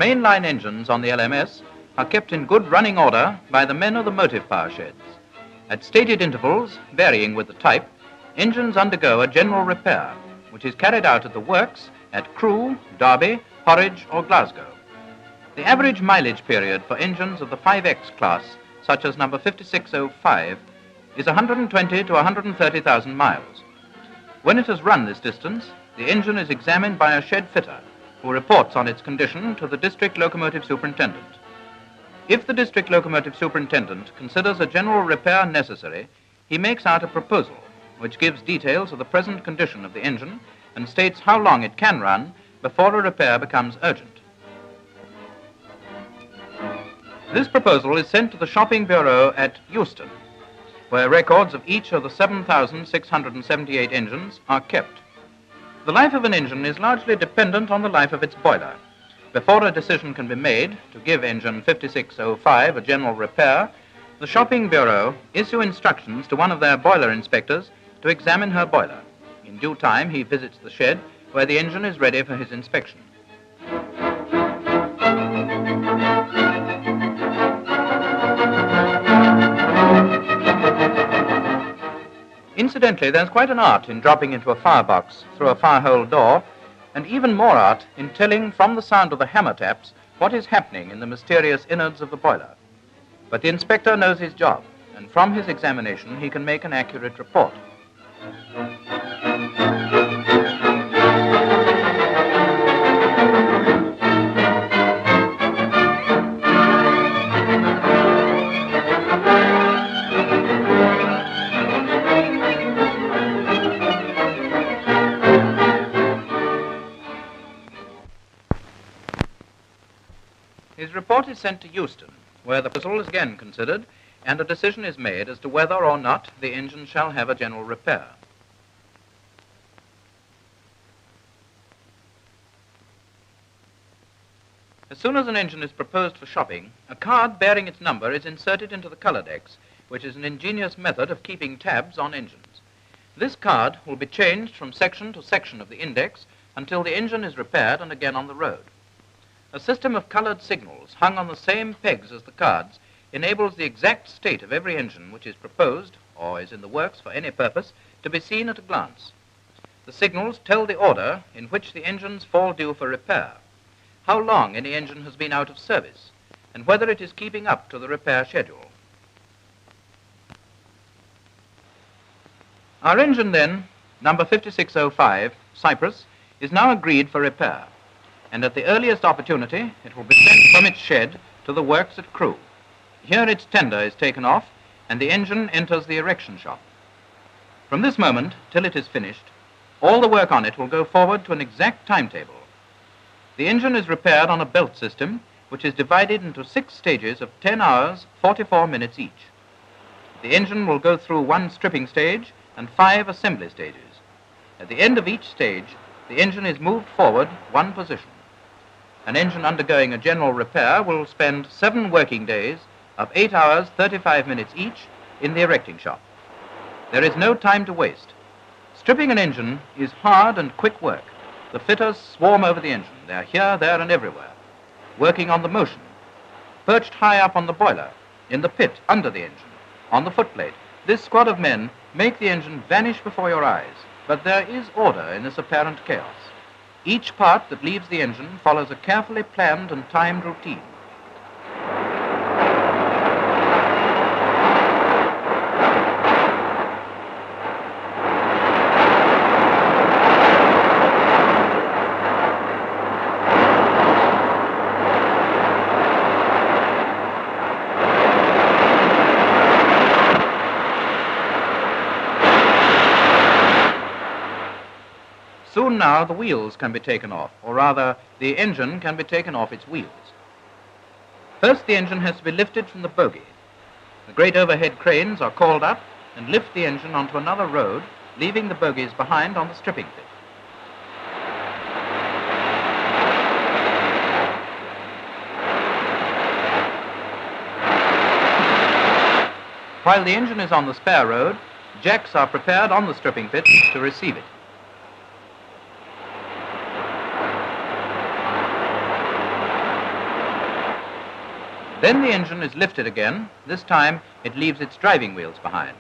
mainline engines on the LMS are kept in good running order by the men of the motive power sheds. At stated intervals, varying with the type, engines undergo a general repair, which is carried out at the works at Crewe, Derby, Horwich or Glasgow. The average mileage period for engines of the 5X class, such as number 5605, is 120 to 130,000 miles. When it has run this distance, the engine is examined by a shed fitter, who reports on its condition to the district locomotive superintendent. If the district locomotive superintendent considers a general repair necessary, he makes out a proposal which gives details of the present condition of the engine and states how long it can run before a repair becomes urgent. This proposal is sent to the shopping bureau at Euston, where records of each of the 7,678 engines are kept. The life of an engine is largely dependent on the life of its boiler. Before a decision can be made to give engine 5605 a general repair, the shopping bureau issue instructions to one of their boiler inspectors to examine her boiler. In due time, he visits the shed where the engine is ready for his inspection. Incidentally, there's quite an art in dropping into a firebox through a firehole door, and even more art in telling from the sound of the hammer taps what is happening in the mysterious innards of the boiler. But the inspector knows his job, and from his examination he can make an accurate report. His report is sent to Euston, where the proposal is again considered, and a decision is made as to whether or not the engine shall have a general repair. As soon as an engine is proposed for shopping, a card bearing its number is inserted into the colodex, which is an ingenious method of keeping tabs on engines. This card will be changed from section to section of the index until the engine is repaired and again on the road. A system of colored signals hung on the same pegs as the cards enables the exact state of every engine which is proposed, or is in the works for any purpose, to be seen at a glance. The signals tell the order in which the engines fall due for repair, how long any engine has been out of service, and whether it is keeping up to the repair schedule. Our engine then, number 5605, Cyprus, is now agreed for repair, and at the earliest opportunity it will be sent from its shed to the works at Crewe. Here its tender is taken off and the engine enters the erection shop. From this moment till it is finished, all the work on it will go forward to an exact timetable. The engine is repaired on a belt system which is divided into 6 stages of 10 hours, 44 minutes each. The engine will go through 1 stripping stage and 5 assembly stages. At the end of each stage, the engine is moved forward 1 position. An engine undergoing a general repair will spend 7 working days of 8 hours, 35 minutes each in the erecting shop. There is no time to waste. Stripping an engine is hard and quick work. The fitters swarm over the engine. They are here, there, and everywhere, working on the motion, perched high up on the boiler, in the pit, under the engine, on the footplate. This squad of men make the engine vanish before your eyes, but there is order in this apparent chaos. Each part that leaves the engine follows a carefully planned and timed routine. Soon now the wheels can be taken off, or rather the engine can be taken off its wheels. First the engine has to be lifted from the bogie. The great overhead cranes are called up and lift the engine onto another road, leaving the bogies behind on the stripping pit. While the engine is on the spare road, jacks are prepared on the stripping pit to receive it. Then the engine is lifted again. This time it leaves its driving wheels behind.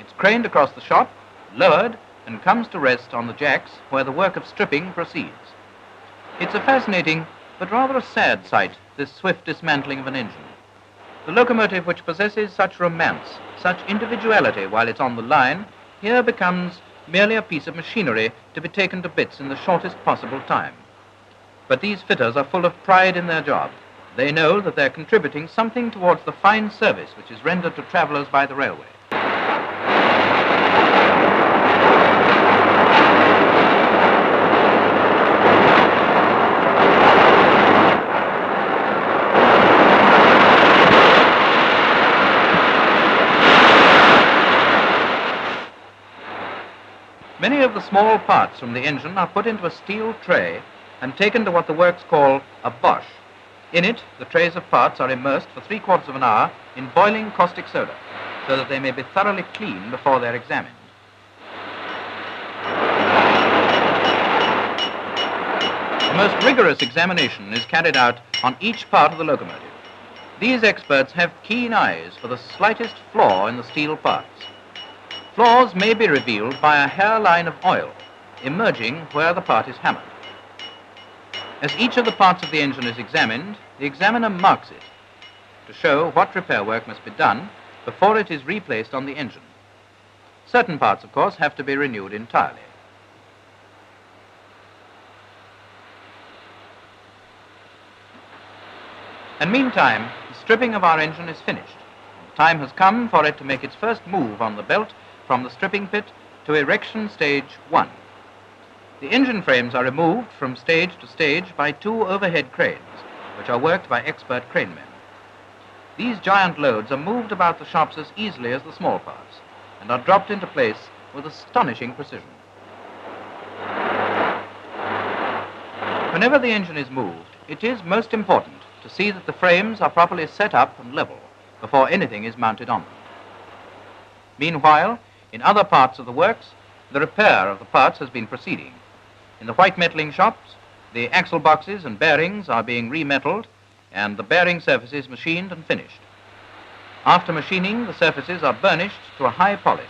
It's craned across the shop, lowered, and comes to rest on the jacks where the work of stripping proceeds. It's a fascinating but rather a sad sight, this swift dismantling of an engine. The locomotive which possesses such romance, such individuality while it's on the line, here becomes merely a piece of machinery to be taken to bits in the shortest possible time. But these fitters are full of pride in their job. They know that they're contributing something towards the fine service which is rendered to travelers by the railway. Many of the small parts from the engine are put into a steel tray and taken to what the works call a Bosch. In it, the trays of parts are immersed for 3/4 of an hour in boiling caustic soda, so that they may be thoroughly clean before they're examined. The most rigorous examination is carried out on each part of the locomotive. These experts have keen eyes for the slightest flaw in the steel parts. Flaws may be revealed by a hairline of oil emerging where the part is hammered. As each of the parts of the engine is examined, the examiner marks it to show what repair work must be done before it is replaced on the engine. Certain parts, of course, have to be renewed entirely. And meantime, the stripping of our engine is finished. The time has come for it to make its first move on the belt from the stripping pit to erection stage 1. The engine frames are removed from stage to stage by 2 overhead cranes, which are worked by expert cranemen. These giant loads are moved about the shops as easily as the small parts, and are dropped into place with astonishing precision. Whenever the engine is moved, it is most important to see that the frames are properly set up and level before anything is mounted on them. Meanwhile, in other parts of the works, the repair of the parts has been proceeding. In the white metalling shops, the axle boxes and bearings are being remetalled and the bearing surfaces machined and finished. After machining, the surfaces are burnished to a high polish.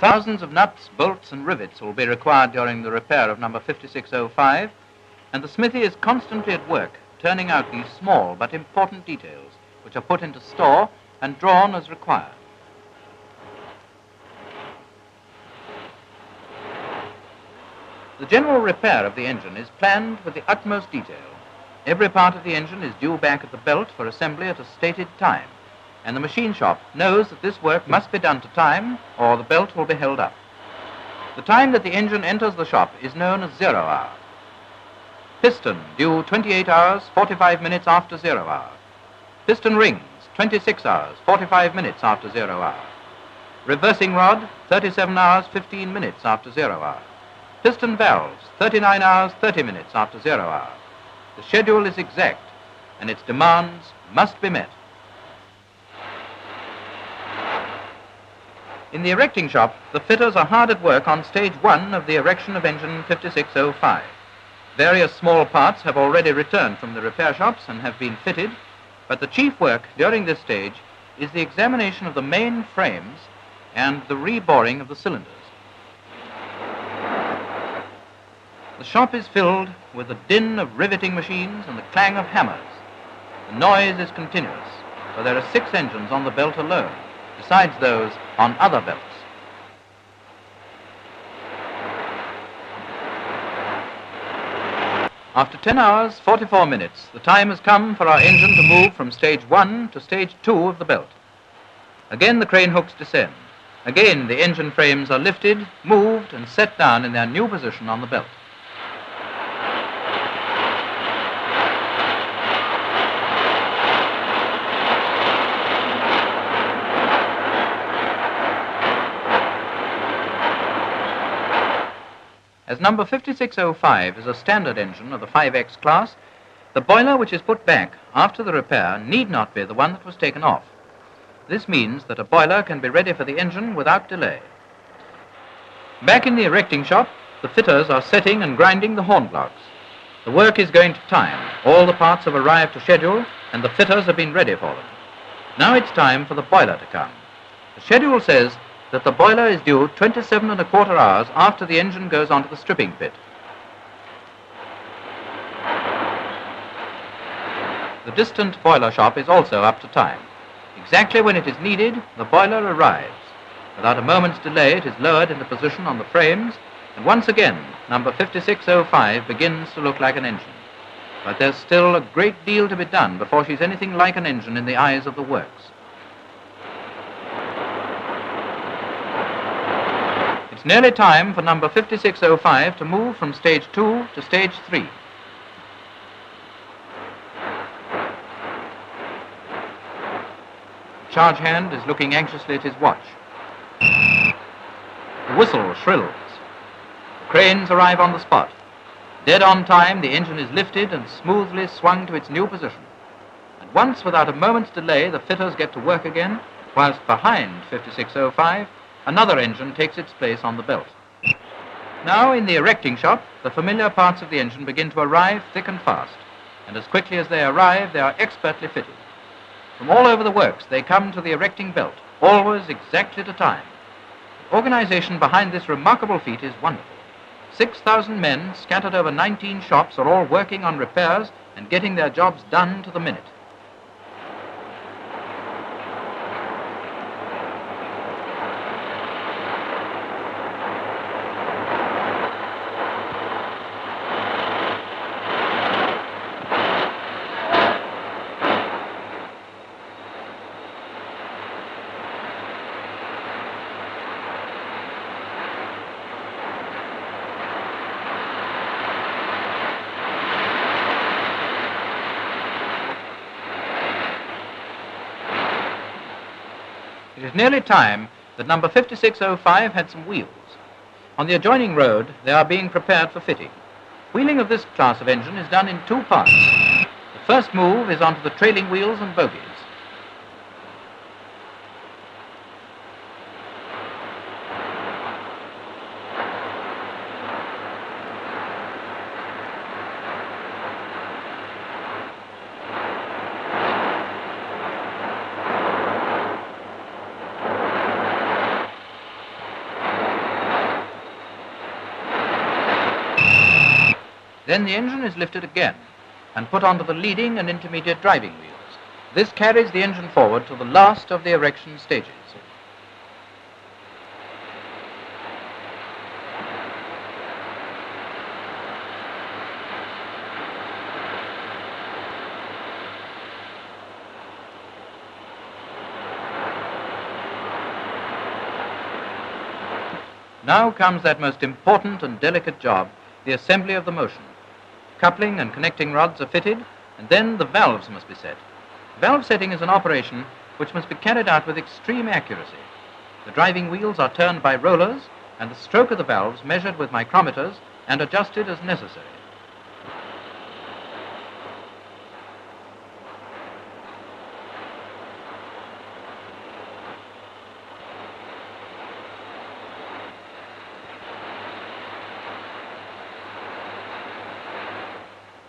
Thousands of nuts, bolts and rivets will be required during the repair of number 5605, and the smithy is constantly at work turning out these small but important details which are put into store and drawn as required. The general repair of the engine is planned with the utmost detail. Every part of the engine is due back at the belt for assembly at a stated time, and the machine shop knows that this work must be done to time or the belt will be held up. The time that the engine enters the shop is known as 0 hour. Piston due 28 hours, 45 minutes after 0 hour. Piston rings 26 hours, 45 minutes after 0 hour. Reversing rod 37 hours, 15 minutes after 0 hour. Piston valves 39 hours, 30 minutes after 0 hour. The schedule is exact and its demands must be met. In the erecting shop, the fitters are hard at work on stage 1 of the erection of engine 5605. Various small parts have already returned from the repair shops and have been fitted, but the chief work during this stage is the examination of the main frames and the reboring of the cylinders. The shop is filled with the din of riveting machines and the clang of hammers. The noise is continuous, for there are 6 engines on the belt alone, besides those on other belts. After 10 hours, 44 minutes, the time has come for our engine to move from stage 1 to stage 2 of the belt. Again the crane hooks descend. Again the engine frames are lifted, moved, and set down in their new position on the belt. As number 5605 is a standard engine of the 5X class, the boiler which is put back after the repair need not be the one that was taken off. This means that a boiler can be ready for the engine without delay. Back in the erecting shop, the fitters are setting and grinding the horn blocks. The work is going to time. All the parts have arrived to schedule, and the fitters have been ready for them. Now it's time for the boiler to come. The schedule says that the boiler is due 27¼ hours after the engine goes onto the stripping pit. The distant boiler shop is also up to time. Exactly when it is needed, the boiler arrives. Without a moment's delay, it is lowered into position on the frames, and once again, number 5605 begins to look like an engine. But there's still a great deal to be done before she's anything like an engine in the eyes of the works. It's nearly time for number 5605 to move from stage 2 to stage 3. The charge hand is looking anxiously at his watch. The whistle shrills. The cranes arrive on the spot. Dead on time, the engine is lifted and smoothly swung to its new position. At once, without a moment's delay, the fitters get to work again, whilst behind 5605, another engine takes its place on the belt. Now, in the erecting shop, the familiar parts of the engine begin to arrive thick and fast, and as quickly as they arrive, they are expertly fitted. From all over the works, they come to the erecting belt, always exactly to time. The organization behind this remarkable feat is wonderful. 6,000 men scattered over 19 shops are all working on repairs and getting their jobs done to the minute. It is nearly time that number 5605 had some wheels. On the adjoining road, they are being prepared for fitting. Wheeling of this class of engine is done in two parts. The first move is onto the trailing wheels and bogies. Then the engine is lifted again and put onto the leading and intermediate driving wheels. This carries the engine forward to the last of the erection stages. Now comes that most important and delicate job, the assembly of the motion. Coupling and connecting rods are fitted, and then the valves must be set. Valve setting is an operation which must be carried out with extreme accuracy. The driving wheels are turned by rollers, and the stroke of the valves measured with micrometers and adjusted as necessary.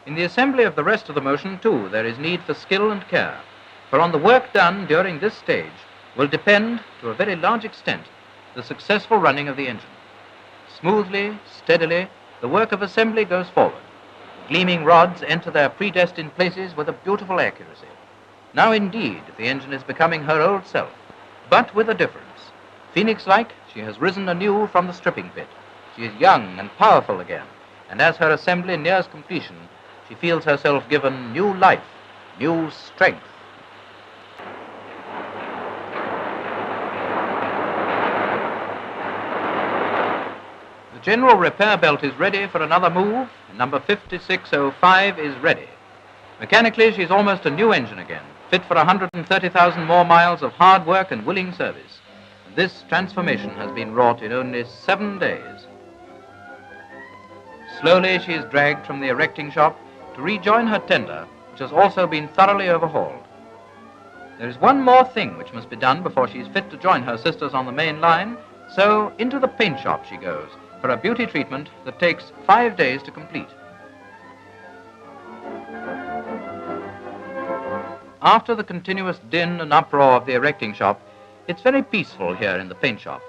In the assembly of the rest of the motion, too, there is need for skill and care, for on the work done during this stage will depend, to a very large extent, the successful running of the engine. Smoothly, steadily, the work of assembly goes forward. Gleaming rods enter their predestined places with a beautiful accuracy. Now, indeed, the engine is becoming her old self, but with a difference. Phoenix-like, she has risen anew from the stripping pit. She is young and powerful again, and as her assembly nears completion, she feels herself given new life, new strength. The general repair belt is ready for another move. Number 5605 is ready. Mechanically, she's almost a new engine again, fit for 130,000 more miles of hard work and willing service. And this transformation has been wrought in only 7 days. Slowly, she is dragged from the erecting shop to rejoin her tender, which has also been thoroughly overhauled. There is one more thing which must be done before she is fit to join her sisters on the main line, so into the paint shop she goes, for a beauty treatment that takes 5 days to complete. After the continuous din and uproar of the erecting shop, it's very peaceful here in the paint shop.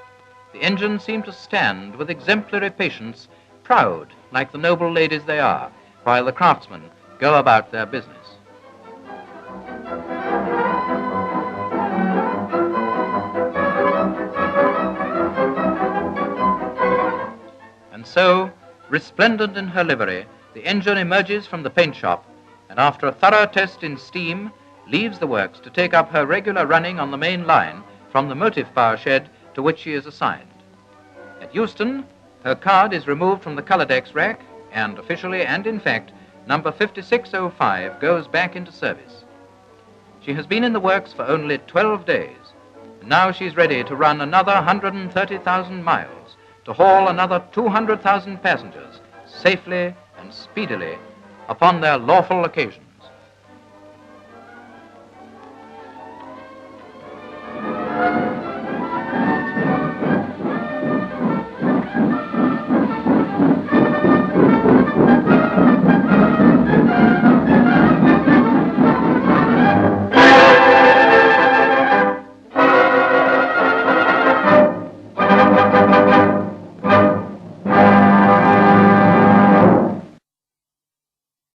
The engines seem to stand with exemplary patience, proud like the noble ladies they are, while the craftsmen go about their business. And so, resplendent in her livery, the engine emerges from the paint shop, and after a thorough test in steam, leaves the works to take up her regular running on the main line from the motive power shed to which she is assigned. At Euston, her card is removed from the Colodex rack, and officially and in fact, number 5605 goes back into service. She has been in the works for only 12 days, and now she's ready to run another 130,000 miles, to haul another 200,000 passengers safely and speedily upon their lawful occasion.